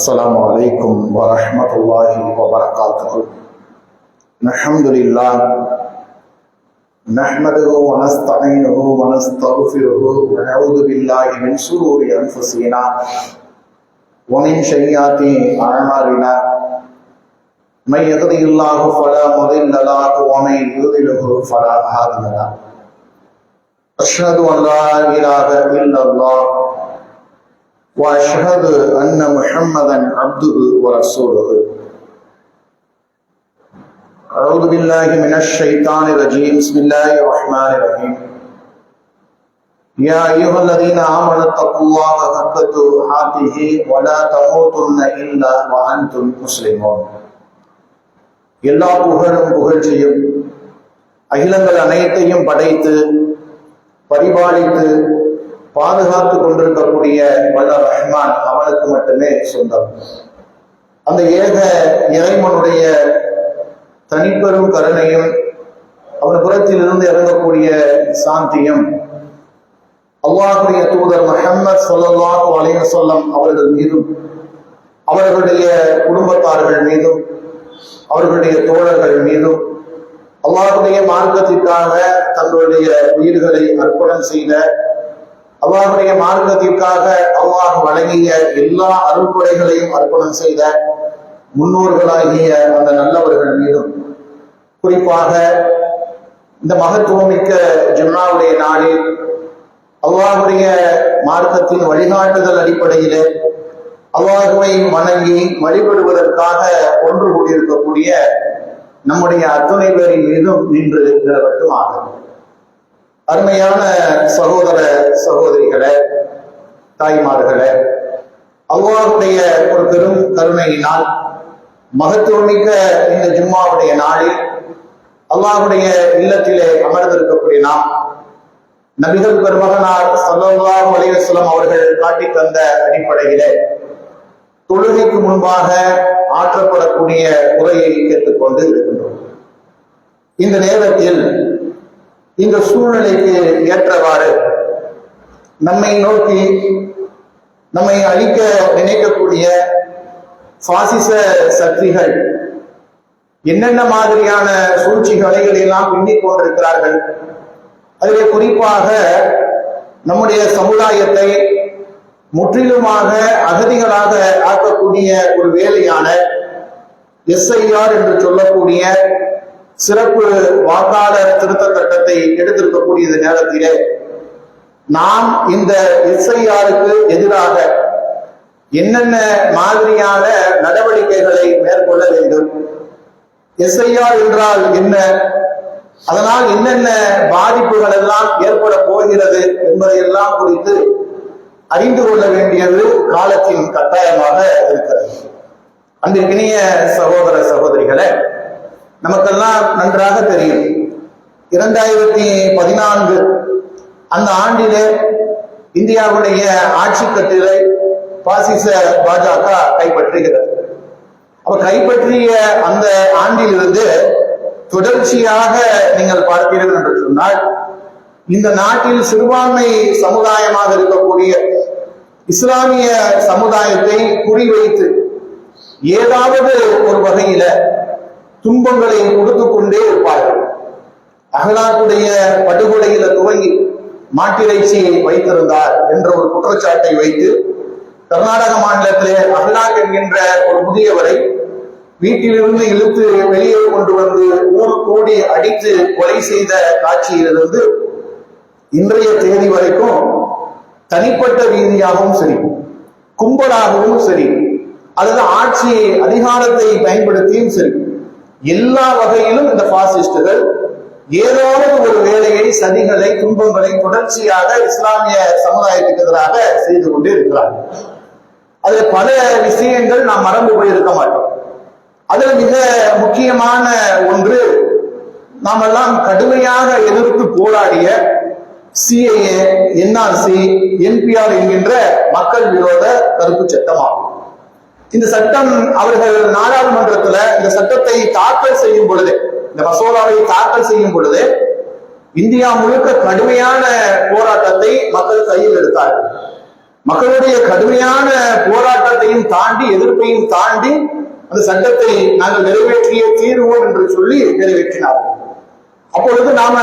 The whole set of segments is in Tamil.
السلام عليكم ورحمة الله وبركاته. الحمد لله نحمده ونستعينه ونستغفره ونعوذ بالله من شرور أنفسنا ومن سيئات أعمالنا من يهده الله فلا مضل له ومن يضلل فلا هادي له. أشهد أن لا إله إلا الله وأشهد أن محمدا عبده ورسوله. أعوذ بالله من الشيطان الرجيم. بسم الله الرحمن الرحيم. يا أيها الذين آمنوا اتقوا الله حق تقاته ولا تموتن إلا وأنتم مسلمون. எல்லா புகழும் புகழ்ச்சியும் அகிலங்கள் அனைத்தையும் படைத்து பரிபாலித்து பாதுகாத்து கொண்டிருக்கக்கூடிய வல்ல ரஹ்மான் அவனுக்கு மட்டுமே சொந்தம். அந்த ஏக இறைவனுடைய தனிப்பெரும் கருணையும் அவன் புறத்திலிருந்து இறங்கக்கூடிய சாந்தியும் அல்லாஹ்வுடைய தூதர் முஹம்மது ஸல்லல்லாஹு அலைஹி வஸல்லம் அவர்கள் மீதும் அவர்களுடைய குடும்பத்தார்கள் மீதும் அவர்களுடைய தோழர்கள் மீதும் அல்லாஹ்வுடைய மார்க்கத்திற்காக தங்களுடைய உயிர்களை அர்ப்பணம் செய்த அல்லாஹ்வுடைய மார்க்கத்திற்காக அல்லாஹ் வழங்கிய எல்லா அருள்கொடைகளையும் அர்ப்பணம் செய்த முன்னோர்களாகிய அந்த நல்லவர்கள் மீதும் குறிப்பாக இந்த மகத்துவமிக்க ஜும்ஆவுடைய நாளில் அல்லாஹ்வுடைய மார்க்கத்தின் வழிகாட்டுதல் அடிப்படையிலே அல்லாஹ்வை வணங்கி வழிபடுவதற்காக ஒன்று கூடியிருக்கக்கூடிய நம்முடைய அத்துணை பேரின் மீதும் நின்று நிலவட்டும் ஆகும். அருமையான சகோதர சகோதரிகளே, தாய்மார்களே, அல்லாஹ்வுடைய ஒரு பெரும் கருணையினால் மகத்துவமிக்க இந்த ஜும்ஆவுடைய நாளில் அல்லாஹ்வுடைய இல்லத்திலே அமர்ந்திருக்கக்கூடிய நாம் நபிகள் பெருமகனார் ஸல்லல்லாஹு அலைஹி வஸல்லம் அவர்கள் காட்டித் தந்த அடிப்படையிலே தொழுகைக்கு முன்பாக ஆற்றப்படக்கூடிய உரையை கேட்டுக்கொண்டு இருக்கின்றோம். இந்த நேரத்தில் இந்த சூழ்நிலைக்கு ஏற்றவாறு நம்மை நோக்கி நம்மை அழிக்க நினைக்கக்கூடிய பாசிச சக்திகள் என்னென்ன மாதிரியான சூழ்ச்சிகளை எல்லாம் பின்னிக் கொண்டிருக்கிறார்கள், அதிலே குறிப்பாக நம்முடைய சமுதாயத்தை முற்றிலுமாக அகதிகளாக ஆக்கக்கூடிய ஒரு வேலையான SIR என்று சொல்லக்கூடிய சிறப்பு வாக்காளர் திருத்த சட்டத்தை எடுத்திருக்கக்கூடிய இந்த நேரத்திலே நாம் இந்த SIRக்கு எதிராக என்னென்ன மாதிரியான நடவடிக்கைகளை மேற்கொள்ள வேண்டும், SIR என்றால் என்ன, அதனால் என்னென்ன பாதிப்புகள் எல்லாம் ஏற்பட போகிறது என்பதையெல்லாம் குறித்து அறிந்து கொள்ள வேண்டியது காலத்தின் கட்டாயமாக இருக்கிறது. அன்பிற்கினிய சகோதர சகோதரிகளே, நமக்கெல்லாம் நன்றாக தெரியும் 2014 அந்த ஆண்டிலே இந்தியாவுடைய ஆட்சி கட்டிலை பாசிச பாஜக கைப்பற்றுகிறது. அப்ப கைப்பற்றிய அந்த ஆண்டிலிருந்து தொடர்ச்சியாக நீங்கள் பார்க்கிறீர்கள் என்று சொன்னால் இந்த நாட்டில் சிறுபான்மை சமுதாயமாக இருக்கக்கூடிய இஸ்லாமிய சமுதாயத்தை குறிவைத்து ஏதாவது ஒரு வகையில துன்பங்களை கொடுத்து கொண்டே இருப்பார்கள். அகலாக்குடைய படுகொலையில துவங்கி மாட்டிறைச்சியை வைத்திருந்தார் என்ற ஒரு குற்றச்சாட்டை வைத்து கர்நாடக மாநிலத்திலே அகலாக் என்கின்ற ஒரு முதியவரை வீட்டிலிருந்து இழுத்து வெளியே கொண்டு வந்து ஊர் கூடி அடித்து கொலை செய்த காட்சியிலிருந்து இன்றைய தேதி வரைக்கும் தனிப்பட்ட ரீதியாகவும் சரி, கும்பலாகவும் சரி, அல்லது ஆட்சி அதிகாரத்தை பயன்படுத்தியும் சரி, எல்லா வகையிலும் இந்த பாசிஸ்டுகள் ஏதாவது ஒரு வேலையை, சதிகளை, துன்பங்களை தொடர்ச்சியாக இஸ்லாமிய சமுதாயத்துக்கு எதிராக செய்து கொண்டே இருக்கிறார்கள். அது பல விஷயங்கள் நாம் மறந்து போயிருக்க மாட்டோம். அதுல மிக முக்கியமான ஒன்று, நாம் எல்லாம் கடுமையாக எதிர்த்து போராடிய CAA, NRC, NPR என்கின்ற மக்கள் விரோத தடுப்பு சட்டமாகும். இந்த சட்டம் அவர்கள் நாடாளுமன்றத்தில் இந்த சட்டத்தை தாக்கல் செய்யும் பொழுது, இந்த மசோதாவை தாக்கல் செய்யும் பொழுது இந்தியா முழுக்க கடுமையான போராட்டத்தை மக்கள் கையில் எடுத்தார்கள். மக்களுடைய கடுமையான போராட்டத்தையும் தாண்டி, எதிர்ப்பையும் தாண்டி அந்த சட்டத்தை நாங்கள் நிறைவேற்றிய தீர்வோம் என்று சொல்லி நிறைவேற்றினார். அப்பொழுது நாம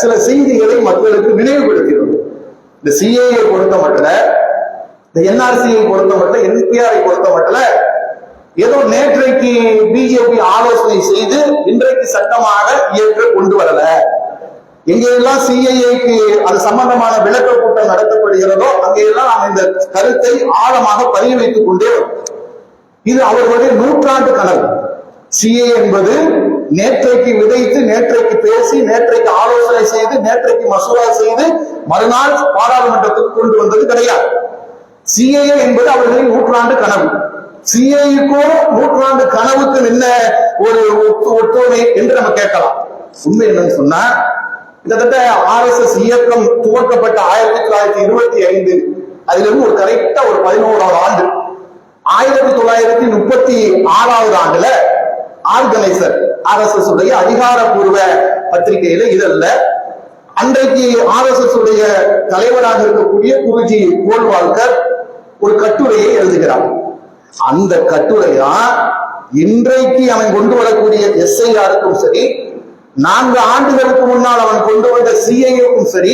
சில செய்திகளை மக்களுக்கு நினைவுபடுத்தினோம். இந்த சிஏஏ பொறுத்த மட்டும், இந்த என்ஆர்சியை பொறுத்த மட்டும், என்பிஆரை பொறுத்த மட்டும் ஏதோ நேற்றைக்கு பிஜேபி ஆலோசனை செய்து இன்றைக்கு சட்டமாக இயற்ற கொண்டு வரல. எங்கெல்லாம் சிஐஏக்கு அது சம்பந்தமான விளக்க கூட்டம் நடத்தப்படுகிறதோ அங்கெல்லாம் நாம் இந்த கருத்தை ஆழமாக பதிய வைத்துக் கொண்டே வரும். இது அவர்களுடைய நூற்றாண்டு கனவு. சிஏ என்பது நேற்றைக்கு விதைத்து, நேற்றைக்கு பேசி, நேற்றைக்கு ஆலோசனை செய்து, நேற்றைக்கு மசோதா செய்து மறுநாள் பாராளுமன்றத்துக்கு கொண்டு வந்தது கிடையாது. சிஏஏ என்பது அவர்களின் நூற்றாண்டு கனவு. சிஏக்கும் நூற்றாண்டு கனவுக்கு என்ன ஒரு ஒற்றுமை என்று நம்ம கேட்கலாம். உண்மை என்னன்னு சொன்னா, கிட்டத்தட்ட RSS இயக்கம் துவக்கப்பட்ட 1925 அதிலிருந்து ஒரு கரெக்டா ஒரு 11வது ஆண்டு 1936வது ஆண்டுல ஆர்கனைசர் RSS உடைய அதிகாரப்பூர்வ பத்திரிகையில இதல்ல அன்றைக்கு RSS உடைய தலைவராக இருக்கக்கூடிய குருஜி கோல்வால்கர் ஒரு கட்டுரையை எழுதுகிறார். அந்த கட்டுரைதான் இன்றைக்கு அவன் கொண்டு வரக்கூடிய SIRக்கும் சரி, 4 ஆண்டுகளுக்கு முன்னால் அவன் கொண்டு வந்த சிஐஏக்கும் சரி,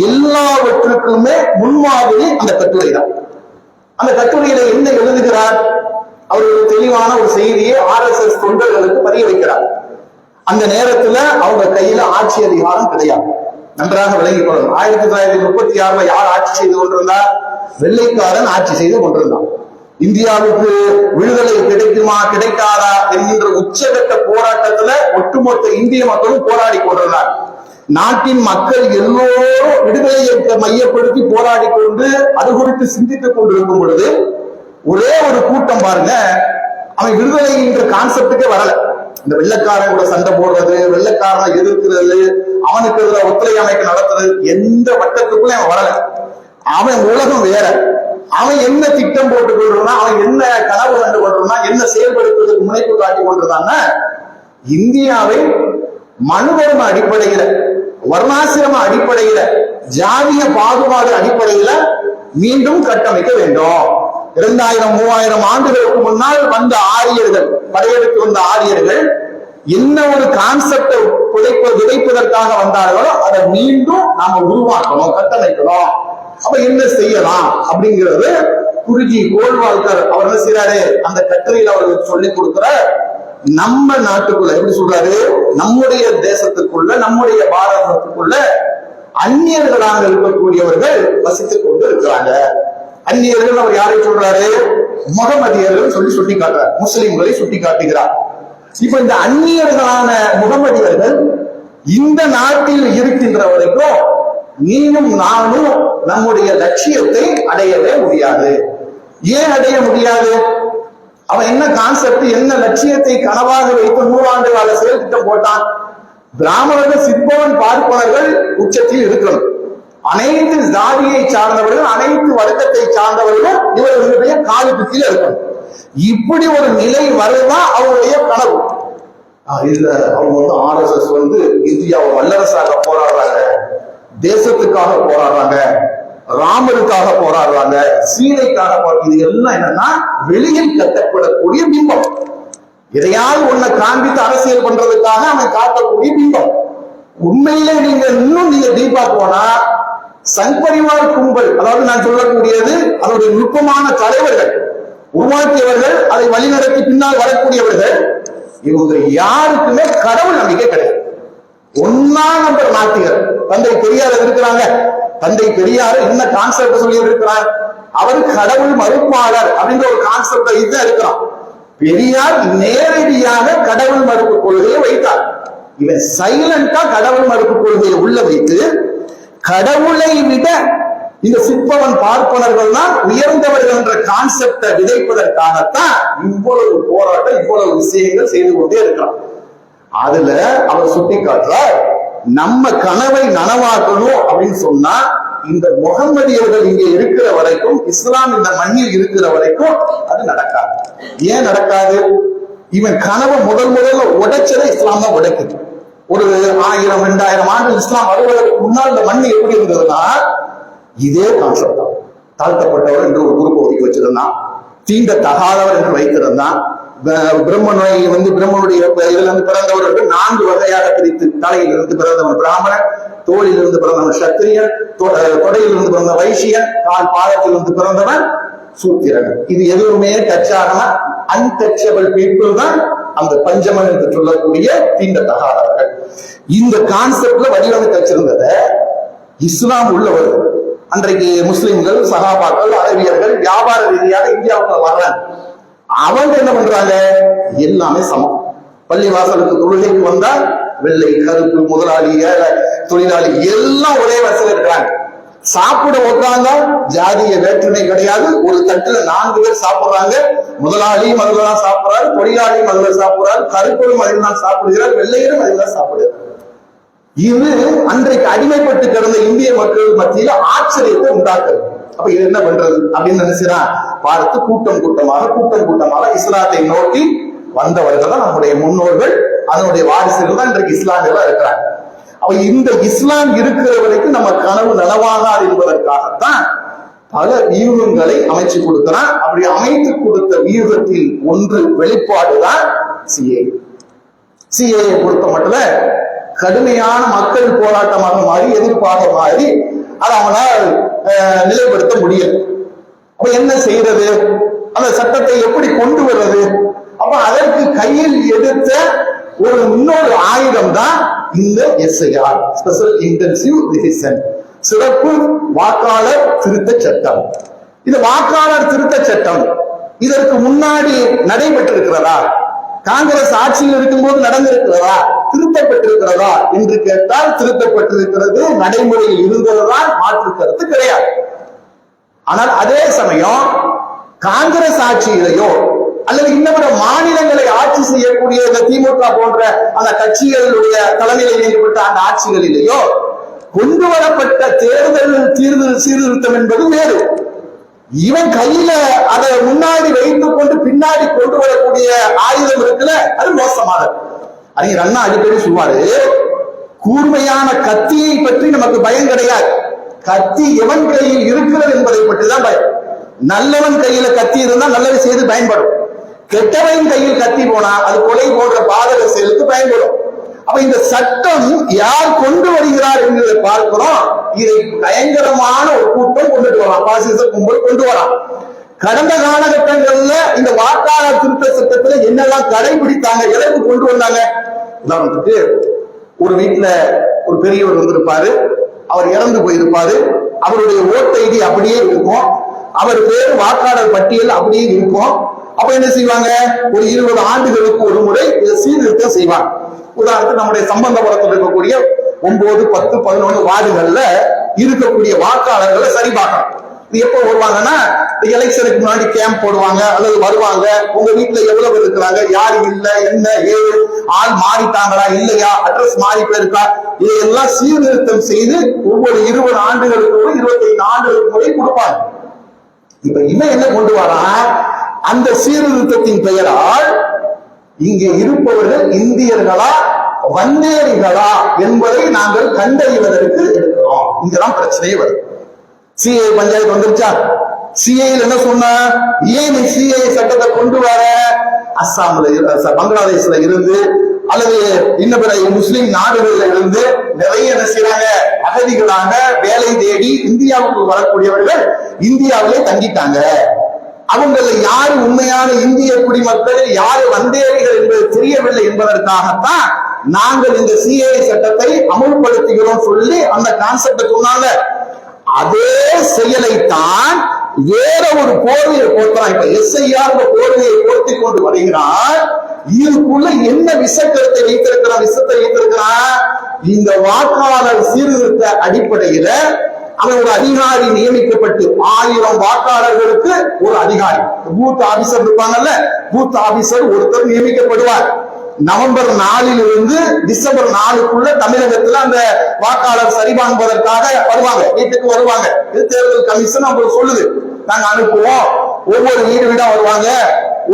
எல்லாவற்றுக்குமே முன்மாதிரி அந்த கட்டுரை தான். அந்த கட்டுரையில என்ன எழுதுகிறார்? அவர் ஒரு தெளிவான ஒரு செய்தியை RSS தொண்டர்களுக்கு பதிய வைக்கிறார். அந்த நேரத்துல அவங்க கையில ஆட்சி அதிகாரம் கிடையாது. நன்றாக விளங்கிக் கொள்ளணும். 1936 யார் ஆட்சி செய்து கொண்டிருந்தார்? வெள்ளைக்காரன் ஆட்சி செய்து கொண்டிருந்தான். இந்தியாவுக்கு விடுதலை கிடைக்குமா கிடைக்காதா என்கின்ற உச்சகட்ட போராட்டத்துல ஒட்டுமொத்த இந்திய மக்களும் போராடி கொண்டிருந்தார். நாட்டின் மக்கள் எல்லோரும் விடுதலையை மையப்படுத்தி போராடி கொண்டு அது குறித்து சிந்தித்துக் கொண்டிருக்கும் பொழுது ஒரே ஒரு கூட்டம் பாருங்க, அவன் விடுதலை என்ற கான்செப்டுக்கே வரல. இந்த வெள்ளைக்காரன் கூட சண்டை போடுறது, வெள்ளைக்காரனை எதிர்க்கிறது, அவனுக்கு எதிராக ஒத்துழையாமைக்கு நடத்துறது, எந்த வட்டத்துக்குள்ள அவன் வரல. அவன் உலகம் வேற. அவன் என்ன திட்டம் போட்டுக் கொண்டிருந்தான், அவன் என்ன கனவு கண்டு கொண்டிருந்தான், என்ன செயல்படுத்துவதற்கு முனைப்பு காட்டி கொண்டிருந்தான், இந்தியாவை மனுதர்ம அடிப்படையில, வர்ணாசிரம அடிப்படையில, ஜாதிய பாகுபாடு அடிப்படையில மீண்டும் கட்டமைக்க வேண்டும். 2000-3000 ஆண்டுகளுக்கு முன்னால் வந்த ஆரியர்கள், படையெடுத்து வந்த ஆரியர்கள் என்ன ஒரு கான்செப்டை விதைப்பதற்காக வந்தார்களோ அதை மீண்டும் நாம உருவாக்கணும், கட்டமைக்கணும். அப்ப என்ன செய்யலாம் அப்படிங்கிறது குருஜி கோல்வால்கர் அவர் என்ன செய்யறாரு, அந்த கட்டுரையில் அவர்களுக்கு சொல்லிக் கொடுக்கிற, நம்ம நாட்டுக்குள்ள எப்படி சொல்றாரு, நம்முடைய தேசத்துக்குள்ள, நம்முடைய பாரதத்துக்குள்ள அந்நியர்களாக இருக்கக்கூடியவர்கள் வசித்துக் கொண்டு இருக்கிறாங்க. அந்நியர்கள் அவர் யாரை சொல்றாரு? முகமதியர்கள் சுட்டி காட்டுறார், முஸ்லிம்களை சுட்டி காட்டுகிறார். இப்ப இந்த அந்நியர்களான முகமதியர்கள் இந்த நாட்டில் இருக்கின்ற வரைக்கும் நீயும் நானும் நம்முடைய லட்சியத்தை அடையவே முடியாது. ஏன் அடைய முடியாது? அவன் என்ன கான்செப்ட், என்ன லட்சியத்தை கனவாக வைத்து 100 ஆண்டு கால செயல் திட்டம் போட்டான்? பிராமணர்கள், சிற்பவன், பார்ப்பனர்கள் உச்சத்தில் இருக்கணும். அனைத்து ஜாதியை சார்ந்தவர்கள், அனைத்து வர்க்கத்தை சார்ந்தவர்கள் இவர்களுடைய காலுக்கு கீழே இருக்கணும். இப்படி ஒரு நிலை வருதான் அவருடைய கனவு. இல்ல, அவங்க RSS இந்தியாவை வல்லரசாக போராடுறாங்க, தேசத்துக்காக போராடுறாங்க, ராமருக்காக போராடுறாங்க, சீதைக்காக போராடுறாங்க. இது எல்லாம் என்னன்னா வெளியில் கட்டப்படக்கூடிய பிம்பம். எதையாவது ஒன்ன காண்பித்து அரசியல் பண்றதுக்காக அவன் காட்டக்கூடிய பிம்பம். உண்மையிலே நீங்க இன்னும் டீப்பா போனா சங் பரிவார் கும்பல், அதாவது நான் சொல்லக்கூடியது அதனுடைய நுட்பமான தலைவர்கள், உருவாக்கியவர்கள், அதை வழிநடத்தி பின்னால் வரக்கூடியவர்கள், இவங்க யாருக்குமே கடவுள் நம்பிக்கை கிடையாது. 1ஆம் நம்பர் நாத்திகர். தந்தை பெரியார் இருக்கிறாங்க. தந்தை பெரியார் என்ன கான்செப்ட் சொல்லி இருக்கிறார்? அவர் கடவுள் மறுப்பாளர் அப்படின்ற ஒரு கான்செப்ட் இதுதான் இருக்கிறான். பெரியார் நேரடியாக கடவுள் மறுப்பு கொள்கையை வைத்தார். இவன் சைலண்டா கடவுள் மறுப்பு கொள்கையை உள்ள வைத்து கடவுளை விட இந்த சிற்பவன் பார்ப்பனர்கள் தான் உயர்ந்தவர்கள் என்ற கான்செப்டை விதைப்பதற்காகத்தான் இவ்வளவு போராட்டம், இவ்வளவு விஷயங்கள் செய்து கொண்டே இருக்கிறான். அதுல அவர் சுட்டி காட்டுறார், நம்ம கனவை நனவாக்கணும் அப்படின்னு சொன்னா இந்த முகம்மதியர்கள் இங்க இருக்கிற வரைக்கும், இஸ்லாம் இந்த மண்ணில் இருக்கிற வரைக்கும் அது நடக்காது. ஏன் நடக்காது? இவன் கனவை முதல்ல உடைச்சதை இஸ்லாம் தான் உடைக்குது. ஒரு 1000-2000 ஆண்டு இஸ்லாம் வருவதற்கு முன்னால் இந்த மண் எப்படி இருந்ததுன்னா இதே கான்செப்ட் தான். தாழ்த்தப்பட்டவர் என்று ஒரு குரூப் ஒதுக்கி வச்சிருந்தான். தீண்ட தகாதவர் என்று வைத்திருந்தான். பிரம்மனை பிரம்மனுடைய இதுல இருந்து பிறந்தவர்கள் 4 வகையாக பிரித்து, தலையில் இருந்து பிறந்தவன் பிராமணன், தோளில் இருந்து பிறந்தவன் சத்திரியன், தொடையில் இருந்து பிறந்த வைசியன், கால் பாதத்தில் இருந்து பிறந்தவன் சூத்திரன். இது எதுவுமே டச் ஆகாம அன்டச்சபிள் பீப்புள் தான் அந்த பஞ்சமன் என்று சொல்லக்கூடிய தீண்ட தகாதவர்கள். இந்த கான்செப்ட்ல வடிவமைத்து வச்சிருந்தத இஸ்லாம் உள்ளவர் அன்றைக்கு முஸ்லிம்கள், சகாபாக்கள், அரபியர்கள் வியாபார ரீதியாக இந்தியாவுக்கு வர்றாங்க. அவங்க என்ன பண்றாங்க? எல்லாமே சமம். பள்ளி வாசலுக்கு தொழுகைக்கு வந்தா வெள்ளை, கருப்பு, முதலாளி, ஏழை, தொழிலாளி எல்லாம் ஒரே வரிசையில் இருக்கிறாங்க. சாப்பிட உட்கார்ந்தா ஜாதிய வேற்றுமை கிடையாது. ஒரு தட்டுல 4 பேர் சாப்பிடுறாங்க. முதலாளியும் அதுல தான் சாப்பிடுறாரு, தொழிலாளியும் அதுல சாப்பிடுறாரு, கருப்பரும் அதில் தான் சாப்பிடுகிறார், வெள்ளையரும் அதில் தான் சாப்பிடுறார். இது அன்றைக்கு அடிமைப்பட்டு கிடந்த இந்திய மக்கள் மத்தியில ஆச்சரியத்தை உண்டாக்குறது. அப்ப இது என்ன பண்றது அப்படின்னு நினைச்சான். பார்த்து கூட்டம் கூட்டமாக இஸ்லாத்தை நோக்கி வந்தவர்கள் தான் நம்முடைய முன்னோர்கள். அதனுடைய வாரிசுகள் தான் இன்றைக்கு இஸ்லாமியெல்லாம் இருக்கிறாங்க. அப்ப இந்த இஸ்லாம் இருக்கிற வரைக்கும் நம்ம கனவு நனவாகாது என்பதற்காகத்தான் பல வியூகங்களை அமைச்சு கொடுக்கிறான். அப்படி அமைத்து கொடுத்த வியூகத்தில் ஒன்று வெளிப்பாடுதான் சிஏஏ பொறுத்த மட்டும் கடுமையான மக்கள் போராட்டமாக மாறி, எதிர்ப்பாக மாறி, அதை அவனால் நிலைப்படுத்த முடியல. அப்ப என்ன செய்யறது? அந்த சட்டத்தை எப்படி கொண்டு வர்றது? அப்ப அதற்கு கையில் எடுத்த ஒரு இன்னொரு ஆயுதம் தான் இந்த எஸ்ஐஆர், ஸ்பெஷல் இன்டென்சிவ் ரிவிஷன், சிறப்பு வாக்காளர் திருத்த சட்டம். இந்த வாக்காளர் திருத்த சட்டம் இதற்கு முன்னாடி நடைபெற்றிருக்கிறதா? காங்கிரஸ் ஆட்சியில் இருக்கும்போது நடந்திருக்கிறதா? திருத்தப்பட்டிருக்கிறதா என்று கேட்டால் திருத்தப்பட்டிருக்கிறது, நடைமுறையில் இருந்ததுதான், மாற்று கருத்து கிடையாது. ஆனால் அதே சமயம் காங்கிரஸ் ஆட்சியிலேயோ அல்லது இன்னும் மாநிலங்களை ஆட்சி செய்யக்கூடிய இந்த திமுக போன்ற அந்த கட்சிகளுடைய தலைமையில் இயங்கப்பட்ட அந்த ஆட்சிகளிலேயோ கொண்டு வரப்பட்ட தேர்தல் சீர்திருத்தம் என்பது வேறு. இவன் கையில அதை முன்னாடி வைத்துக் கொண்டு பின்னாடி கொண்டு வரக்கூடிய ஆயுதம் இருக்குல்ல, அது மோசமானது. அறிஞர் அண்ணா அடிக்கடி சொல்வாரு, கூர்மையான கத்தியை பற்றி நமக்கு பயம் கிடையாது, கத்தி எவன் கையில் இருக்கிறது என்பதை பற்றி தான் பயம். நல்லவன் கையில கத்தி இருந்தா நல்லது செய்து பயன்படும், கெட்டவன் கையில் கத்தி போனா அது கொலை போன்ற பாதக செயலுக்கு பயன்படும். அப்ப இந்த சட்டம் யார் கொண்டு வருகிறார் என்பதை பார்க்கிறோம். இதை பயங்கரமான ஒரு கூட்டம் கொண்டுட்டு வரலாம், பாசிச கும்பல் கொண்டு வரலாம். கடந்த காலகட்டங்கள்ல இந்த வாக்காளர் திருத்த சட்டத்துல என்னெல்லாம் கடைபிடித்தாங்க, எதற்கு கொண்டு வந்தாங்க? உதாரணத்துக்கு ஒரு வீட்டுல ஒரு பெரியவர் வந்திருப்பாரு, அவர் இறந்து போயிருப்பாரு, அவருடைய ஓட்டு ஐடி அப்படியே இருக்கும், அவர் பேர் வாக்காளர் பட்டியல் அப்படியே இருக்கும். அப்ப என்ன செய்வாங்க? ஒரு 20 ஆண்டுகளுக்கு ஒரு முறை இதை சீர்திருத்தம் செய்வாங்க. உதாரணத்துக்கு நம்முடைய சம்பந்தபுரத்தில் இருக்கக்கூடிய 9, 10, 11 வார்டுகள்ல இருக்கக்கூடிய வாக்காளர்களை சரி பார்க்கணும். இது எப்ப வருவாங்கன்னா, எலெக்ஷனுக்கு முன்னாடி கேம்ப் போடுவாங்க அல்லது வருவாங்க. உங்க வீட்டுல எவ்வளவு இருக்கிறாங்க, யாரு இல்ல, என்ன ஏது, ஆள் மாறிட்டாங்களா இல்லையா, அட்ரஸ் மாறி போயிருக்கா, இதையெல்லாம் சீர்திருத்தம் செய்து ஒவ்வொரு 20 ஆண்டுகளுக்கு 25 ஆண்டுகளுக்கு முறை கொடுப்பாங்க. இப்ப இவன் என்ன கொண்டு வரான்? அந்த சீர்திருத்தத்தின் பெயரால் இங்கே இருப்பவர்கள் இந்தியர்களா வந்தேரிகளா என்பதை நாங்கள் கண்டறிவதற்கு எடுக்கிறோம். இங்கதான் பிரச்சனையே வருது. சிஏ பஞ்சாயத்து வந்துருச்சா? சிஏல என்ன சொன்ன, ஏன் நீ சிஏ சட்டத்தை கொண்டு வர? அஸ்ஸாம்ல, பங்களாதேஷ்ல இருந்து அல்லது இன்னும் பிற முஸ்லிம் நாடுகள்ல இருந்து நிறைய என்ன செய்யறாங்க, அகதிகளாக வேலை தேடி இந்தியாவுக்கு வரக்கூடியவர்கள் இந்தியாவிலே தங்கிட்டாங்க. அவங்கள யாரு உண்மையான இந்திய குடிமக்கள், யாரு வந்தேரிகள் என்பது தெரியவில்லை என்பதற்காகத்தான் நாங்கள் இந்த சிஏ சட்டத்தை அமுல்படுத்துகிறோம் சொல்லி அந்த கான்செப்ட் சொன்னாங்க. அதே செயலைத்தான் வேற ஒரு போர்வையை போர்த்தான். இப்ப எஸ்ஐஆர் போர்வையை போர்த்தி கொண்டு வருகிறார். இதுக்குள்ள என்ன விஷக்கருத்தை வைத்திருக்கிறான், விஷத்தை வைத்திருக்கிறான். இந்த வாக்காளர் சீர்திருத்த அடிப்படையில அவன் ஒரு அதிகாரி நியமிக்கப்பட்டு 1000 வாக்காளர்களுக்கு ஒரு அதிகாரி, பூத் ஆபீசர் இருப்பாங்கல்ல, பூத் ஆபீசர் ஒருத்தர் நியமிக்கப்படுவார். நவம்பர் 4 இருந்து டிசம்பர் 4க்குள்ள தமிழகத்துல அந்த வாக்காளர் சரிபார்ப்பதற்காக வருவாங்க, வீட்டுக்கு வருவாங்க. இது தேர்தல் கமிஷன் அவங்களுக்கு சொல்லுது, நாங்க அனுப்புவோம். ஒவ்வொரு வீடு வீடா வருவாங்க,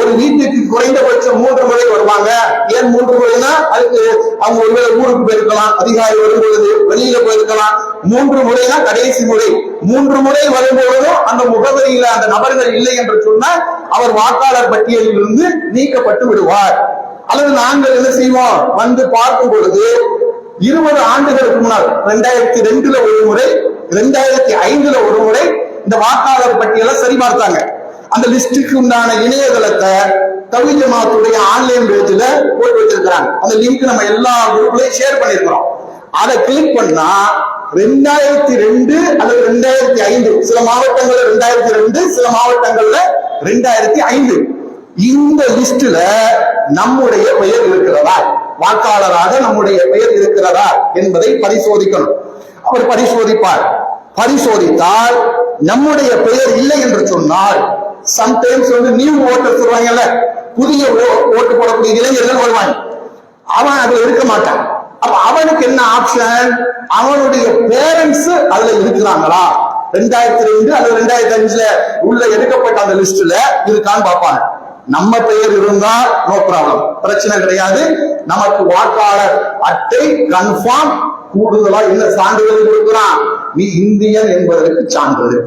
ஒரு வீட்டுக்கு குறைந்தபட்சம் 3 முறை வருவாங்க. ஏன் 3 முறைனா, அதுக்கு அவங்க ஒருவேளை ஊருக்கு போயிருக்கலாம், அதிகாரி வரும்பொழுது வெளியில போயிருக்கலாம். 3 முறைனா கடைசி முறை. 3 முறை வரும்பொழுதும் அந்த முகவரியில அந்த நபர்கள் இல்லை என்று சொன்னால் அவர் வாக்காளர் பட்டியலில் இருந்து நீக்கப்பட்டு விடுவார். அல்லது நாங்கள் என்ன செய்வோம், வந்து பார்க்கும் பொழுது 20 ஆண்டுகளுக்கு முன்னால் 2002 ஒரு முறை, 2005 ஒரு முறை இந்த வாக்காளர் பட்டியலை சரி பார்த்தாங்க. அந்த லிஸ்டுக்கு உண்டான இணையதளத்தை தவ்ஹீத் ஜமாத்துடைய ஆன்லைன் பேஜ்ல போட்டு வச்சிருக்காங்க. அந்த லிங்க் நம்ம எல்லா குரூப்லயும் ஷேர் பண்ணிருக்கிறோம். அதை கிளிக் பண்ணா 2002 அல்லது 2005, சில மாவட்டங்கள்ல 2002, சில மாவட்டங்கள்ல 2005, இந்த லிஸ்ட்ல நம்முடைய பெயர் இருக்கிறதா, வாக்காளராக நம்முடைய பெயர் இருக்கிறதா என்பதை பரிசோதிக்கணும். அவர் பரிசோதிப்பார். பரிசோதித்தால் நம்முடைய பெயர் இல்லை என்று சொன்னால், சம்டைம்ஸ் நியூ ஓட்டர் சொல்றாங்கல்ல, புதிய ஓட்டு போடக்கூடிய இளைஞர்கள் வருவாங்க, அவன் அதுல இருக்க மாட்டான். அப்ப அவனுக்கு என்ன ஆப்ஷன், அவனுடைய பேரண்ட்ஸ் அதுல இருக்கிறாங்களா, 2002 அல்லது 2005 உள்ள எடுக்கப்பட்ட அந்த லிஸ்ட்ல இருக்கான்னு பார்ப்பாங்க. நம்ம பெயர் இருந்தா நோ ப்ராப்ளம், பிரச்சனை கிடையாது. நமக்கு வாக்காளர் அட்டை கன்ஃபார்ம். கூடுதலா என்ன சான்றிதழ் கொடுக்கிறான், நீ இந்தியன் என்பதற்கு சான்றிதழ்.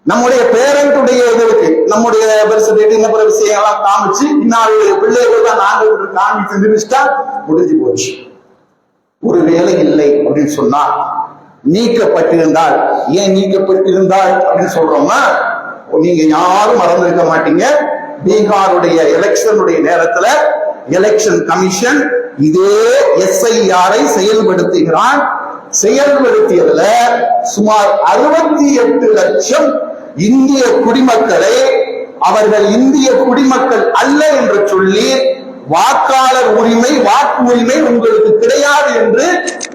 நம்முடைய பேரண்ட்டுடைய இதுக்கு நம்முடைய பர்த் சர்டிபிகேட் இந்த பிற விஷயங்கள்லாம் காமிச்சு இன்னாருடைய பிள்ளைகள் தான் நாங்கள் காமிச்சு நிறுவிச்சிட்டா முடிஞ்சு போச்சு. ஒருவேளை இல்லை அப்படின்னு சொன்னா, நீக்கப்பட்டிருந்தால், ஏன் நீக்கப்பட்டிருந்தால் அப்படின்னு சொல்றோம்னா, நீங்க யாரும் மறந்திருக்க மாட்டீங்க, பீகாருடைய எலெக்ஷனுடைய நேரத்துல எலெக்ஷன் கமிஷன் இதே எஸ்ஐஆரை செயல்படுத்துகிறான். செயல்படுத்தியதுல சுமார் 68 லட்சம் இந்திய குடிமக்களை அவர்கள் இந்திய குடிமக்கள் அல்ல என்று சொல்லி வாக்காளர் உரிமை, வாக்கு உரிமை உங்களுக்கு கிடையாது என்று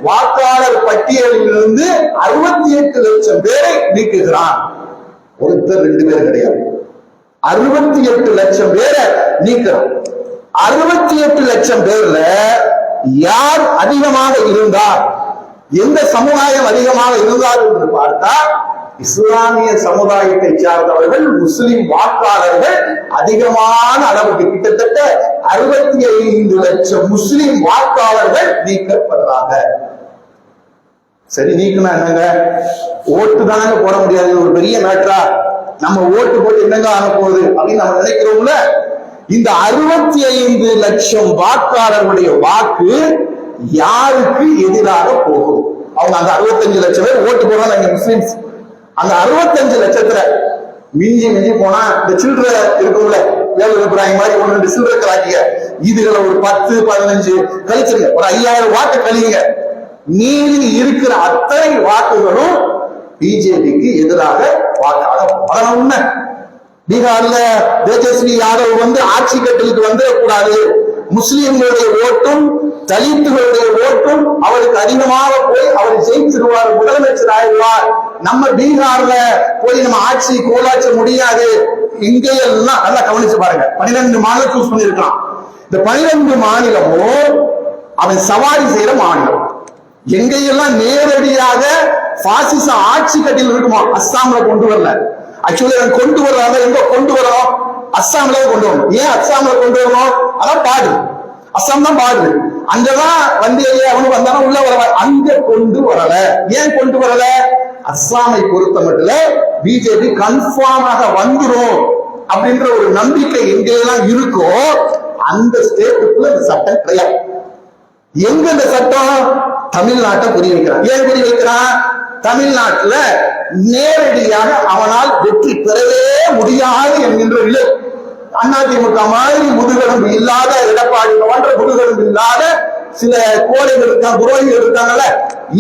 வாக்காளர் பட்டியலில் இருந்து 68 லட்சம் பேரை நீக்குகிறான். ஒருத்தர் 2 பேர் கிடையாது, 68 லட்சம் பேரை நீக்கிறான். 68 லட்சம் பேர்ல யார் அதிகமாக இருந்தார், எந்த சமுதாயம் அதிகமாக இருந்தார் என்று பார்த்தா, இஸ்லாமிய சமுதாயத்தை சார்ந்தவர்கள், முஸ்லிம் வாக்காளர்கள் அதிகமான அளவுக்கு, கிட்டத்தட்ட 65 லட்சம் முஸ்லிம் வாக்காளர்கள் நீக்கப்படுறாங்க. சரி, நீக்கணும் என்னங்க, ஓட்டு தானங்க போட முடியாது, ஒரு பெரிய மேட்டரா, நம்ம ஓட்டு போட்டு என்னங்க ஆக போகுது அப்படின்னு நம்ம நினைக்கிறோம்ல. இந்த 65 லட்சம் வாக்காளர்களுடைய வாக்கு யாருக்கு எதிராக போகும்? அவங்க அந்த 65 லட்சம் பேர் ஓட்டு போடுறாங்க முஸ்லிம்ஸ். அந்த 65 லட்சத்துல மிஞ்சி மிஞ்சி போனா இந்த சில்லற இருக்கும்ல, ஏழு மாதிரி 1-2 சில்லற கலாக்கிய, இதுல ஒரு 10-15 கழிச்சிருங்க, ஒரு 5000 வாக்கு கழிங்க. மீறி இருக்கிற அத்தனை வாக்குகளும் பிஜேபிக்கு எதிராக வாக்காக. அதான் உண்மை. பீகார்ல தேஜஸ்வி யாதவ் ஆட்சி கட்டலுக்கு வந்துடக்கூடாது, முஸ்லிம்களுடைய ஓட்டும் தலித்துகளுடைய ஓட்டும் அவருக்கு அதிகமாக போய் அவர் ஜெயிச்சிருவார், முதலமைச்சர் ஆயிடுவார், நம்ம பீகார்ல போய் நம்ம ஆட்சி கோலாச்ச முடியாது. இங்கெல்லாம் நல்லா கவனிச்சு பாருங்க, 12 மாநிலம் சூஸ் பண்ணிருக்கான். இந்த 12 மாநிலமும் அவன் சவாரி செய்யற மாநிலம். எங்கெல்லாம் நேரடியாக பாசிச ஆட்சி கட்டில் இருக்குமா, அஸ்ஸாம்ல கொண்டு வரல. ஆக்சுவலி கொண்டு வர்றாங்க, எங்க கொண்டு வரோம், அஸ்ஸாம்ல கொண்டு வரணும். ஏன் அஸ்ஸாம்ல கொண்டு வரணும், அதான் பாடு, அஸ்ஸாம் தான் பாடு. அங்கதான் அவனு வந்தாலும் உள்ள வர, அங்க கொண்டு வரல. ஏன் கொண்டு வரல, அஸ்ஸாமை பொறுத்த மட்டும் பிஜேபி கன்ஃபார்மாக வந்துடும் அப்படின்ற ஒரு நம்பிக்கை எங்கெல்லாம் இருக்கோ அந்த ஸ்டேட்டுக்குள்ள இந்த சட்டம் கிடையாது. எங்க இந்த சட்டம், தமிழ்நாட்டை புரிய வைக்கிறான். ஏன் புரிய வைக்கிறான், தமிழ்நாட்டுல நேரடியாக அவனால் வெற்றி பெறவே முடியாது என்கின்ற நிலை. அதிமுக மாதிரி முதுகெலும்பு இல்லாத, எடப்பாடி போன்ற முதுகெலும்பு இல்லாத சில கோழைகள் இருக்காங்க, துரோகிகள் இருக்காங்கல்ல,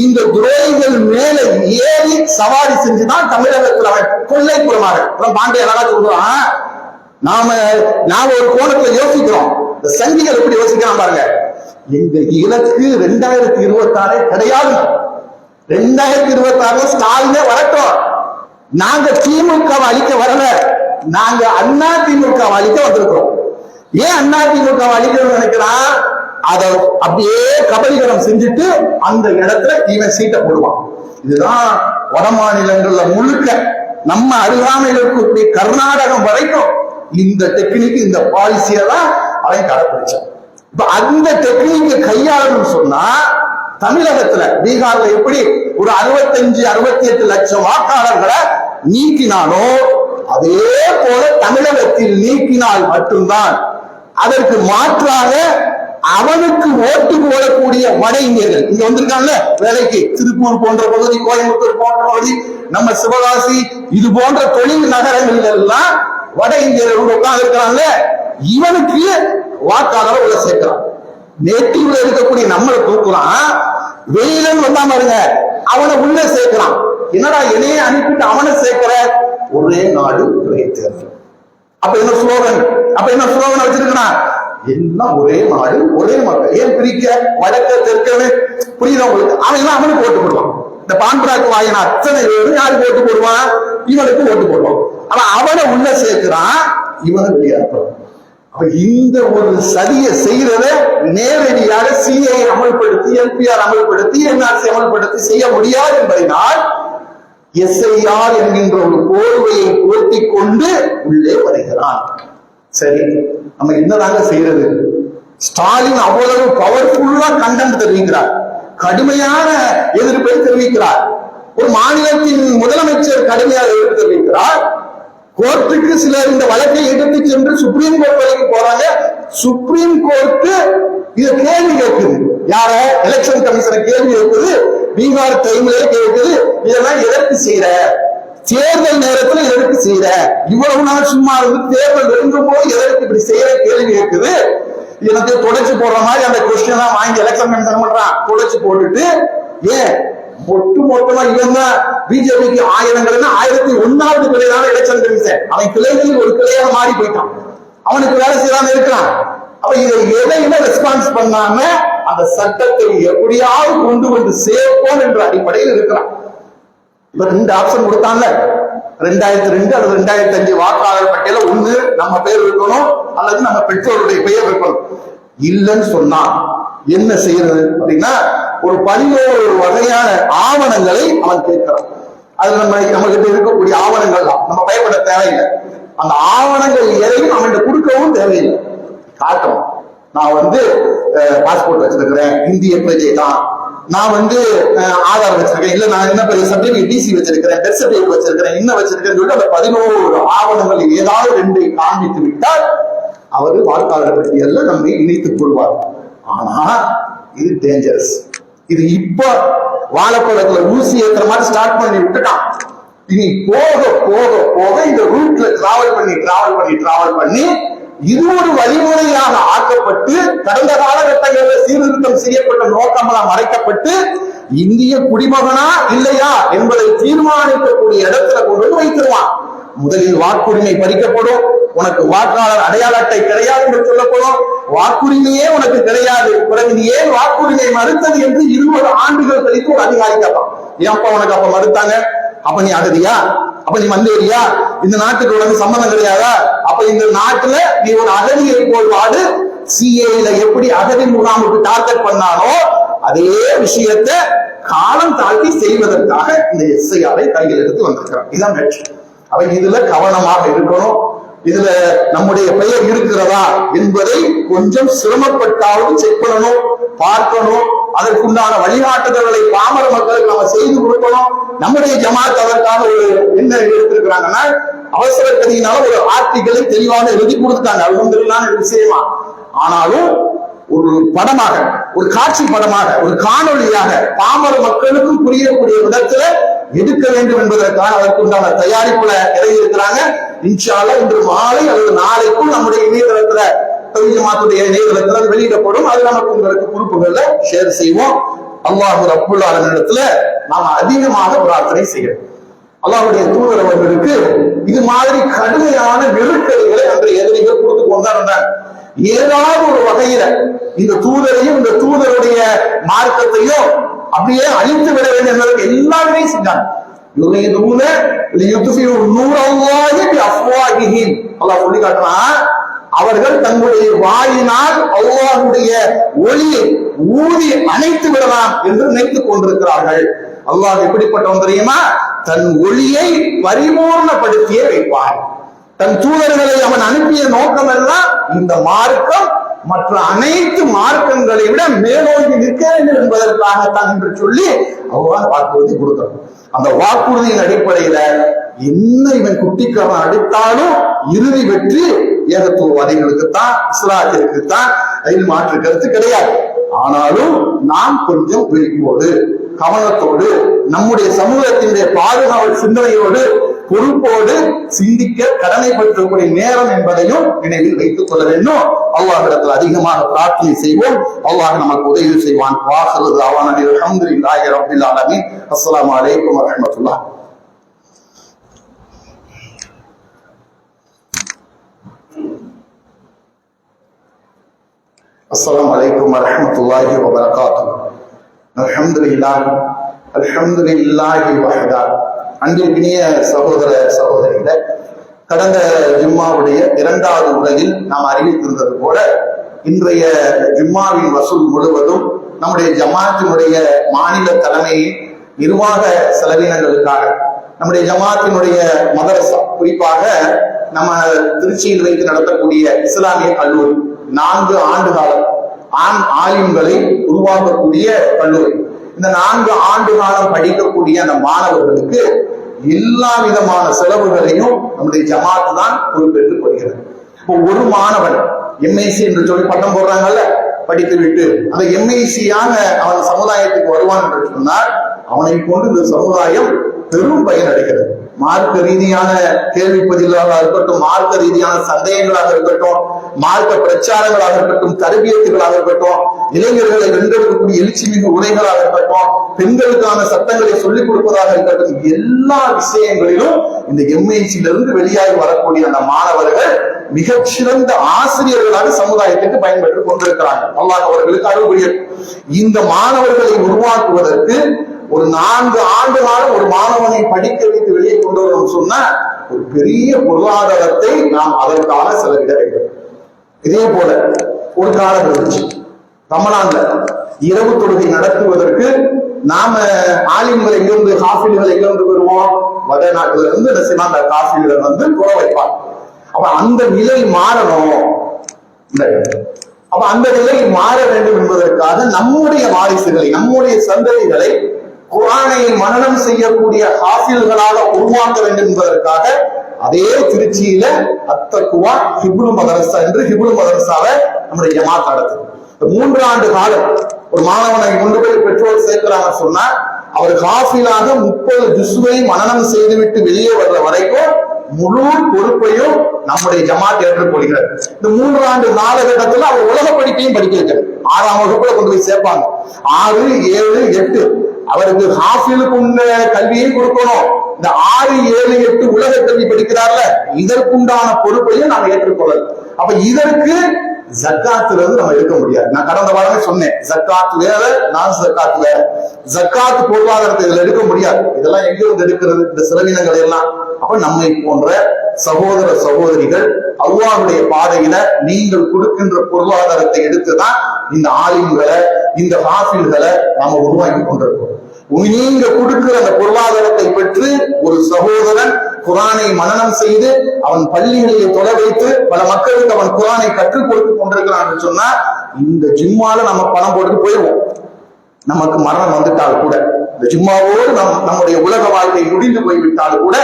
இந்த துரோகிகள் மேல ஏறி சவாரி செஞ்சுதான் தமிழகத்தில் அவன் கொள்ளைப்புறமாக பாண்டிய அழகா சொல்றான். நாம ஒரு கோணத்துல யோசிக்கிறோம், இந்த சங்கிகள் எப்படி யோசிக்கிறான் பாருங்க. எங்க இலக்கு 2026 கிடையாது. 2026 ஸ்டாலினே வரட்டும், நாங்க திமுக அழிக்க வரல, நாங்க அதிமுக அழிக்க வந்திருக்கிறோம். ஏன் அதிமுக அழிக்கணும்னு நினைக்கிறான், அதை அப்படியே கபலீகரம் செஞ்சுட்டு அந்த இடத்துல இவன் சீட்டை போடுவான். இதுதான் வட மாநிலங்கள்ல முழுக்க, நம்ம அருகாமையில் இருக்கக்கூடிய கர்நாடகம் வரைக்கும் இந்த டெக்னிக், இந்த பாலிசியை தான் அவன் கடைபிடிச்சான். இப்ப அந்த டெக்னிக்கை கையாளணும்னு சொன்னா தமிழகத்துல பீகார்ல எப்படி ஒரு 65-68 லட்சம் வாக்காளர்களை நீக்கினாலோ அதே போல தமிழகத்தில் நீக்கினால் மட்டும்தான் அதற்கு மாற்றாக அவனுக்கு ஓட்டு போடக்கூடிய வட இந்தியர்கள் இங்க வந்திருக்காங்க வேலைக்கு, திருப்பூர் போன்ற பகுதி, கோயம்புத்தூர் போன்ற பகுதி, நம்ம சிவகாசி இது போன்ற தொழில் நகரங்கள் எல்லாம் வட இந்தியர்கள் உட்கார்ந்து இருக்கிறாங்க. இவனுக்கு வாக்காளர் உள்ள சேர்க்கிறான். நேட்டிவ்ல இருக்கக்கூடிய நம்மளை தூக்குறான், வெளியில வந்தா பாருங்க அவனை உள்ள சேர்க்கிறான். என்னடா என்னையே அனுப்பிட்டு அவனை சேர்க்கிற? ஒரே நாடு ஒரே தேர்தல். அப்ப என்ன ஸ்லோகன்? வச்சிருக்கிறான், எல்லாம் ஒரே நாடு ஒரே மக்கள். ஏன் பிரிக்க? வடக்க தெற்கவே புரியுதா உங்களுக்கு? அவன் அவனுக்கு ஓட்டு போடுவான். இந்த பான்பராக்கு வாயின அத்தனை பேரும் யாருக்கு ஓட்டு போடுவான்? இவனுக்கு ஓட்டு போடுவான். அவன் அவனை உள்ள சேர்க்கிறான், இவனை வெளியாடுறான். இந்த ஒரு சதியை செய்யறத நேரடியாக சிஏ அமல்படுத்தி, எல்பிஆர் அமல்படுத்தி, என்ஆர்சி அமல்படுத்தி செய்ய முடியாது என்பதனால் எஸ்ஐஆர் என்கின்ற ஒரு போர்வையை போர்த்தி கொண்டு உள்ளே வருகிறான். சரி, நம்ம என்னதாங்க செய்யறது? ஸ்டாலின் அவ்வளவு பவர்ஃபுல்லா கண்டனம் தெரிவிக்கிறார், கடுமையான எதிர்ப்பை தெரிவிக்கிறார். ஒரு மாநிலத்தின் முதலமைச்சர் கடுமையாக எதிர்ப்பு தெரிவிக்கிறார். கோர்ட்டுக்கு சிலர் இந்த வழக்கை எடுத்து சென்று சுப்ரீம் கோர்ட் வரைக்கும் போறாங்க. சுப்ரீம் கோர்ட் இத கேள்வி கேட்குது. யார? எலெக்ஷன் கமிஷனை கேள்வி கேட்குது. பீகார் டைம்ல கேட்குது, இதெல்லாம் எதற்கு செய்யற? தேர்தல் நேரத்துல எதற்கு செய்யற? இவ்வளவு நாள் சும்மா இருந்து தேர்தல் நெருங்கும் போது எதற்கு இப்படி செய்யற கேள்வி கேட்குது. எனக்கு தொடச்சு போடுற மாதிரி அந்த கொஸ்டின் எல்லாம் வாங்கி எலெக்ஷன் கமிஷன் பண்றான். தொடச்சு போட்டுட்டு ஏன் மொத்தமா இவங்க பிஜேபிக்கு 1001வது கிளையான எலெக்ஷன் கமிஷன், அவன் கிளைகளில் ஒரு கிளையாக மாறி போயிட்டான். அவனுக்கு வேலை செய்யாம இருக்கிறான். அப்ப இதை எதையுமே ரெஸ்பான்ஸ் பண்ணாம அந்த சட்டத்தை எப்படியாவது கொண்டு வந்து சேர்ப்போம் என்ற அடிப்படையில் இருக்கிறான். இப்ப 2 ஆப்ஷன் கொடுத்தாங்க. 2002 அல்லது 2005 வாக்காளர் பட்டியல ஒண்ணு நம்ம பேர் இருக்கணும் அல்லது நம்ம பெற்றோருடைய பெயர் இருக்கணும். இல்லைன்னு சொன்னா என்ன செய்யறது அப்படின்னா ஒரு 11 வகையான ஆவணங்களை அவன் கேட்கிறான். அது நம்ம கிட்ட இருக்கக்கூடிய ஆவணங்கள் தான், நம்ம பயப்பட தேவையில்லை. அந்த ஆவணங்கள் எதையும் அவன் கொடுக்கவும் தேவையில்லை, காட்டணும். நான் பாஸ்போர்ட் வச்சிருக்கிறேன், இந்திய பிரஜை தான், நான் ஆதார் வச்சிருக்கேன், இல்ல நான் என்ன பெரிய சர்டிபிகேட் டிசி வச்சிருக்கிறேன், டெத் சர்டிபிகேட் வச்சிருக்கிறேன், என்ன வச்சிருக்கேன்னு சொல்லிட்டு அந்த 11 ஆவணங்கள் ஏதாவது 2 காண்பித்து விட்டால் அவர் வாக்காளர் பட்டியல்ல நம்மை இணைத்துக் கொள்வார். ஆனா இது டேஞ்சரஸ். இது இப்ப வாழைப்பழத்துல ஊசி ஏத்துற மாதிரி ஸ்டார்ட் பண்ணி விட்டுட்டான். இனி போக போக போக இந்த ரூட்ல டிராவல் பண்ணி இது ஒரு வழிமுறையாக ஆக்கப்பட்டு கடந்த காலகட்டங்களில் சீர்திருத்தம் செய்யப்பட்ட நோக்கமெல்லாம் மறைக்கப்பட்டு இந்திய குடிமகனா இல்லையா என்பதை தீர்மானிக்கக்கூடிய இடத்துல கொண்டு வைத்திருவான். முதலில் வாக்குரிமை பறிக்கப்படும், உனக்கு வாக்காளர் அடையாள அட்டை கிடையாது என்று சொல்லப்படும், வாக்குரிமையே உனக்கு கிடையாது, பிறகு நீ ஏன் வாக்குரிமை மறுத்தது என்று 20 ஆண்டுகள் கழித்து ஒரு அதிகாரி கேட்பான். ஏன்ப்பா உனக்கு அப்ப மறுத்தாங்க? அப்ப நீ அகதியா? அப்ப நீ வந்தேரியா? இந்த நாட்டுக்கு உனக்கு சம்பந்தம் கிடையாதா? அப்ப இந்த நாட்டுல நீ ஒரு அகதியை போல் வாடு. சிஏல எப்படி அகதி முகாமுக்கு டார்கெட் பண்ணானோ அதே விஷயத்தை காலம் தாழ்த்தி செய்வதற்காக இந்த எஸ்ஐஆரை கையில் எடுத்து வந்திருக்கிறான். இதுதான் வெற்றி. அவ இதுல கவனமாக இருக்கணும். இதுல நம்முடைய பெயர் இருக்கிறதா என்பதை கொஞ்சம் சிரமப்பட்டாவது செக் பண்ணணும், பார்க்கணும். அதற்குண்டான வழிகாட்டுதல்களை பாமர மக்களுக்கு நம்ம செய்து கொடுக்கணும். நம்முடைய ஜமாத் அதற்காக ஒரு என்ன எடுத்திருக்கிறாங்கன்னா அவசர கதியினால ஒரு ஆர்டிகளை தெளிவாக எழுதி கொடுத்தாங்க. அல்ஹம்துலில்லாஹ் விஷயமா. ஆனாலும் ஒரு படமாக, ஒரு காட்சி படமாக, ஒரு காணொலியாக பாமர மக்களுக்கும் புரியக்கூடிய விதத்துல எடுக்க வேண்டும் என்பதற்காக அதற்குண்டான தயாரிப்புல இறங்கி இருக்கிறாங்க. இன்ஷா அல்லாஹ் இன்று மாலை அல்லது நாளைக்கும் நம்முடைய இணையதளத்துல ஜமாத்துடைய இணையதளத்துல வெளியிடப்படும். அது நமக்கு உங்களுக்கு குறிப்புகள்ல ஷேர் செய்வோம். அல்லாஹ் ரப்புல் ஆலமீனிடத்துல நாம அதிகமாக பிரார்த்தனை செய்கிறோம். அல்லாஹ்வுடைய தூதர் அவர்களுக்கு இது மாதிரி கடுமையான நெருக்கடிகளை அன்றைய எதிரிகள் கொடுத்து கொண்டாடுறாங்க. ஏதாவது ஒரு வகையில இந்த தூதரையும் இந்த தூதருடைய மார்க்கத்தையும் அப்படியே அழித்து விட வேண்டும் என்பதற்கு எல்லாருமே செஞ்சாங்க. அல்லாஹ் சொல்லி காட்டுறான், அவர்கள் தங்களுடைய வாயினால் அல்லாஹ்வுடைய ஒளியை ஊதி அணைத்து விடலாம் என்று நினைத்துக் கொண்டிருக்கிறார்கள். அல்லாஹ் எப்படிப்பட்டவன் தெரியுமா? தன் ஒளியை பரிபூர்ணப்படுத்தியே வைப்பார். தன் தூதர்களை அவன் அனுப்பிய நோக்கம் எல்லாம் இந்த மார்க்கம் மற்ற அனைத்து மார்க்கங்களை விட மேலோங்கி நிற்க வேண்டும் என்பதற்காகத்தான் என்று சொல்லி அல்லாஹ் வாக்குறுதி கொடுக்கணும். அந்த வாக்குறுதியின் அடிப்படையில என்ன இவன் குட்டிக்காரன் அடித்தாலும் இறுதி வெற்றி ஏகத்துவவாதிகளுக்குத்தான், இஸ்லாத்திற்குத்தான், அதில் மாற்று கருத்து கிடையாது. ஆனாலும் நாம் கொஞ்சம் விழிப்போடு, கவனத்தோடு, நம்முடைய சமூகத்தினுடைய பாதுகாவல் சிந்தனையோடு, பொறுப்போடு சிந்திக்க கடமைப்பட்டிருக்கூடிய நேரம் என்பதையும் நினைவில் வைத்துக் கொள்ள வேண்டும். அல்லாஹ்விடத்தில் அதிகமாக பிரார்த்தனை செய்வோம். அல்லாஹ் நமக்கு உதவி செய்வான். வாஹிரு தஅவானா அல்ஹம்துலில்லாஹி ரப்பில் ஆலமீன். அஸ்ஸலாமு அலைக்கும் வரஹ்மத்துல்லாஹ். அஸ்ஸலாமு அலைக்கும் வரஹ்மத்துல்லாஹி வபரகாத்துஹு. அல்ஹம்துலில்லாஹ் அல்ஹம்துலில்லாஹி வஹதா. அன்பிற்கினிய சகோதர சகோதரிகளே, கடந்த ஜும்மாவுடைய 2வது உரையில் நாம் அறிவித்திருந்தது போல இன்றைய ஜும்மாவின் வசூல் முழுவதும் நம்முடைய ஜமாத்தினுடைய மாநில தலைமையின் நிர்வாக செலவினங்களுக்காக, நம்முடைய ஜமாத்தினுடைய மதரசா, குறிப்பாக நம்ம திருச்சியில் வைத்து நடத்தக்கூடிய இஸ்லாமிய கல்லூரி, 4 ஆண்டு காலம் ஆலிம்களை உருவாக்கக்கூடிய கல்லூரி, இந்த 4 ஆண்டு காலம் படிக்கக்கூடிய அந்த மாணவர்களுக்கு எல்லா விதமான செலவுகளையும் நம்முடைய ஜமாத் தான் பொறுப்பேற்றுக் கொள்கிறது. இப்போ ஒரு மாணவன் எம்ஐசி என்று சொல்லி பட்டம் போடுறாங்கல்ல, படித்து விட்டு அந்த எம்ஐசியாக அவன் சமுதாயத்துக்கு வருவான் என்று சொன்னால் அவனை கொண்டு இந்த சமுதாயம் பெரும் பயன் அடைகிறது. மார்க்க ரீதியான கேள்வி பதிலாக இருக்கட்டும், மார்க்க ரீதியான சந்தேகங்களாக இருக்கட்டும், மார்க்க பிரச்சாரங்களாக இருக்கட்டும், தரபியத்துகளாக இருக்கட்டும், இளைஞர்களை வென்றெடுக்கக்கூடிய எழுச்சிமிகு உரைகளாக இருக்கட்டும், பெண்களுக்கான சட்டங்களை சொல்லிக் கொடுப்பதாக இருக்கட்டும், எல்லா விஷயங்களிலும் இந்த எம்ஐசியிலிருந்து வெளியாகி வரக்கூடிய அந்த மாணவர்கள் மிகச்சிறந்த ஆசிரியர்களாக சமுதாயத்துக்கு பயன்பெற்றுக் கொண்டிருக்கிறாங்க. அல்லாஹ் அவர்களுக்கு அருள் புரியட்டும். இந்த மாணவர்களை உருவாக்குவதற்கு ஒரு 4 ஆண்டு காலம் ஒரு மாணவனை படிக்க வைத்து வெளியே கொண்டு வரணும் சொன்னா ஒரு பெரிய பொருளாதாரத்தை நாம் அதற்காக செலவிட வேண்டும். இதே போல ஒரு காலம் இருந்துச்சு, ரமலான்ல இரவு தொழுகை நடத்துவதற்கு நாம ஆலிம்கள் எங்கிருந்து, ஹாஃபில்கள் எங்கிருந்து வருவோம், வடநாட்டுல இருந்து அந்த காஃபில்கள் வந்து தொழ வைப்பாங்க. அப்ப அந்த நிலை மாறணும். அப்ப அந்த நிலை மாற வேண்டும் என்பதற்காக நம்முடைய வாரிசுகளை, நம்முடைய சந்ததிகளை குர்ஆனை மனனம் செய்யக்கூடிய ஹாஃபில்களாக உருவாக்க வேண்டும் என்பதற்காக அதே திருச்சியில அத்தக்குவா ஹிப்ரு மதரசா என்று ஹிப்ரு மதரசாவை நம்முடைய ஜமாத் நடத்துது. 3 ஆண்டு காலம் ஒரு மாணவனை கொண்டு போய் பெற்றோர் சேர்க்கிறாங்க சொன்னா அவர் ஹாஃபிலாக 30 ஜுஸ்வை மனனம் செய்துவிட்டு வெளியே வர்ற வரைக்கும் முழு பொறுப்பையும் நம்முடைய ஜமாத் ஏற்றுக்கொள்கிறது. இந்த 3 ஆண்டு காலகட்டத்தில் அவர் உலக படிப்பையும் படிக்க வைக்கிறது. 6ஆம் வகுப்புல கொண்டு போய் சேர்ப்பாங்க. 6, 7, 8 அவருக்கு ஹாஃபிலுக்கு உள்ள கல்வியை கொடுக்கணும். இந்த 6, 7, 8 உலக கல்வி படிக்கிறார்ல, இதற்குண்டான பொறுப்பையும் நாம் ஏற்றுக்கொள்ளலாம். அப்ப இதற்கு ஜக்காத்துல இருந்து நம்ம எடுக்க முடியாது. நான் கடந்த வாரமே சொன்னேன், ஜக்காத் வேற, நான் ஜக்காத் வேற. ஜக்காத் பொருளாதாரத்தை இதுல எடுக்க முடியாது. இதெல்லாம் எங்க இருந்து எடுக்கிறது, இந்த செலவினங்கள் எல்லாம்? அப்ப நம்மை போன்ற சகோதர சகோதரிகள் அல்லாஹ்வுடைய பாதையில நீங்கள் கொடுக்கின்ற பொருளாதாரத்தை எடுத்துதான் இந்த ஆலிம்களை, இந்த ஹாஃபில்களை நாம உருவாக்கி கொண்டிருக்கோம். நீங்க கொடுக்கிற அந்த பொருளாதாரத்தை பெற்று ஒரு சகோதரன் குர்ஆனை மனனம் செய்து அவன் பள்ளிகளிலே தொலை வைத்து பல மக்களுக்கு அவன் குர்ஆனை கற்றுக் கொடுத்து கொண்டிருக்கிறான் சொன்னா இந்த ஜிம்மால நம்ம பணம் போட்டு போயிடுவோம். நமக்கு மரணம் வந்துட்டால் கூட, இந்த ஜிம்மாவோடு நம்முடைய உலக வாழ்க்கை முடிந்து போய்விட்டால் கூட,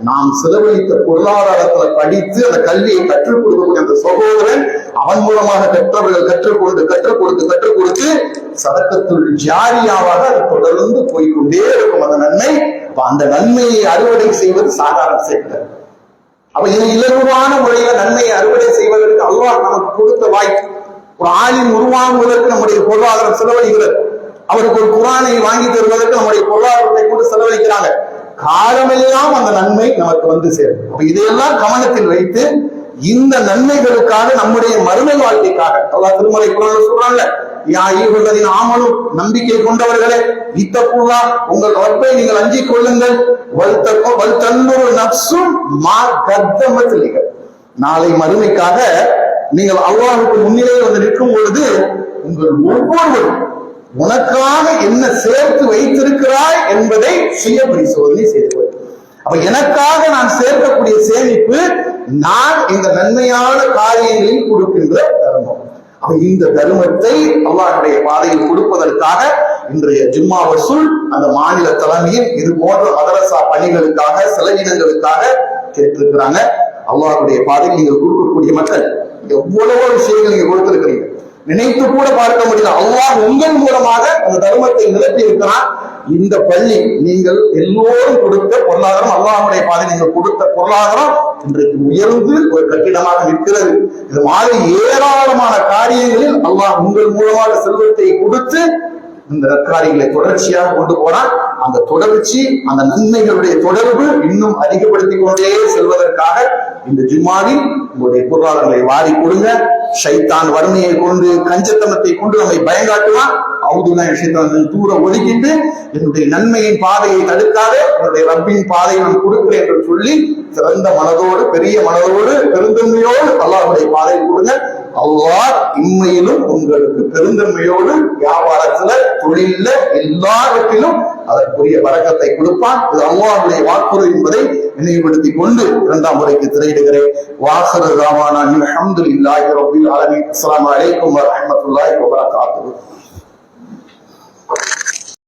நாம் செலவழித்த பொருளாதாரத்துல படித்து அந்த கல்வியை கற்றுக் கொடுக்கக்கூடிய அந்த சகோதரன் அவன் மூலமாக கற்றவர்கள் கற்றுக் கொடுத்து சதக்கத்துல் ஜாரியாவாக அது தொடர்ந்து போய்கொண்டே இருக்கும் அந்த நன்மை. அந்த நன்மையை அறுவடை செய்வது சாதாரண செயல். அப்ப இது இலகுவான முறையில நன்மையை அறுவடை செய்வதற்கு அல்லாஹ் நமக்கு கொடுத்த வாய்ப்பு. ஒரு ஆலிம் உருவாகுவதற்கு நம்முடைய பொருளாதாரம் செலவழிகிறது. அவருக்கு ஒரு குர்ஆனை வாங்கி தருவதற்கு நம்முடைய பொருளாதாரத்தை கொண்டு செலவழிக்கிறாங்க. காலமெல்லாம் அந்த நன்மை நமக்கு வந்து சேரும். அப்ப இதையெல்லாம் கவனத்தில் வைத்து இந்த நன்மைகளுக்காக, நம்முடைய மறுமை வாழ்க்கைக்காக அல்லாஹ் திருமறை குர்ஆன்ல சொல்றாங்க, யா அய்யுஹல்லதீன ஆமனு, நம்பிக்கை கொண்டவர்களே, இத்தகுல்லாஹ், உங்கள் ரப்பை நீங்கள் அஞ்சிக் கொள்ளுங்கள், வல் தன்னுரு நஃப்சும் மா கத்தமத் லிக, நாளை மறுமைக்காக நீங்கள் அல்லாஹ்வுக்கு முன்னிலையில் வந்து நிற்கும் பொழுது உங்கள் ஒவ்வொருவரும் உனக்காக என்ன சேர்த்து வைத்திருக்கிறாய் என்பதை சுய பரிசோதனை செய்து கொள். அப்ப எனக்காக நான் சேர்க்கக்கூடிய சேமிப்பு நான் இந்த நன்மையான காரியங்களில் கொடுக்கின்ற தர்மம். அப்ப இந்த தர்மத்தை அல்லாஹ்வுடைய பாதையில் கொடுப்பதற்காக இன்றைய ஜும்மா வசூல் அந்த மாநில தலைமையில் இது போன்ற மதரசா பணிகளுக்காக செலவினங்களுக்காக கேட்டிருக்கிறாங்க. அல்லாஹ்வுடைய பாதையில் நீங்கள் கொடுக்கக்கூடிய மக்கள் எவ்வளவோ விஷயங்கள் நீங்க கொடுத்திருக்கிறீங்க, நினைத்து கூட பார்க்க முடியல. அல்லாஹ் உங்கள் மூலமாக அந்த தர்மத்தை நிரப்பி இருக்கிறான். இந்த பள்ளி நீங்கள் எல்லோரும் கொடுத்த பொருளாதாரம், அல்லாஹ்வுடைய பாதை நீங்கள் கொடுத்த பொருளாதாரம் இன்றைக்கு உயர்ந்து ஒரு கட்டிடமாக நிற்கிறது. இது மாதிரி ஏராளமான காரியங்களில் அல்லாஹ் உங்கள் மூலமாக செல்வத்தை கொடுத்து இந்த நற்காரியங்களை தொடர்ச்சியாக கொண்டு போனால் அந்த தொடர்ச்சி, அந்த நன்மைகளுடைய தொடர்பு இன்னும் அதிகப்படுத்திக் கொண்டே செல்வதற்காக இந்த ஜும்மாவில் உங்களுடைய பொருளாதாரங்களை வாரி கொடுங்க. ஷைத்தான் வறுமையை கொண்டு, கஞ்சத்தனத்தை கொண்டு நம்மை பயங்காட்டுவான். அவுதுனா விஷயத்தை தூர ஒதுக்கிட்டு என்னுடைய நன்மையின் பாதையை தடுக்காத என்னுடைய ரப்பின் பாதையை நான் கொடுக்கிறேன் என்று சொல்லி சிறந்த மனதோடு, பெரிய மனதோடு, பெருந்தன்மையோடு அல்லாஹ்வுடைய பாதையை கொடுங்க. அல்லாஹ் இம்மையிலும் உங்களுக்கு பெருந்தன்மையோடு வியாபாரத்துல, தொழில, எல்லாவற்றிலும் அதற்குரிய வரக்கத்தை கொடுப்பான். இது அல்லாஹ்வுடைய வாக்குறுதி என்பதை நினைவுபடுத்திக் கொண்டு இரண்டாம் முறைக்கு திரையிடுகிறேன். வாஹிரு தஅவானா அல்ஹம்துலில்லாஹி ரப்பில் ஆலமீன். அஸ்ஸலாமு அலைக்கும் வரஹ்மத்துல்லாஹி வபரகாத்துஹு.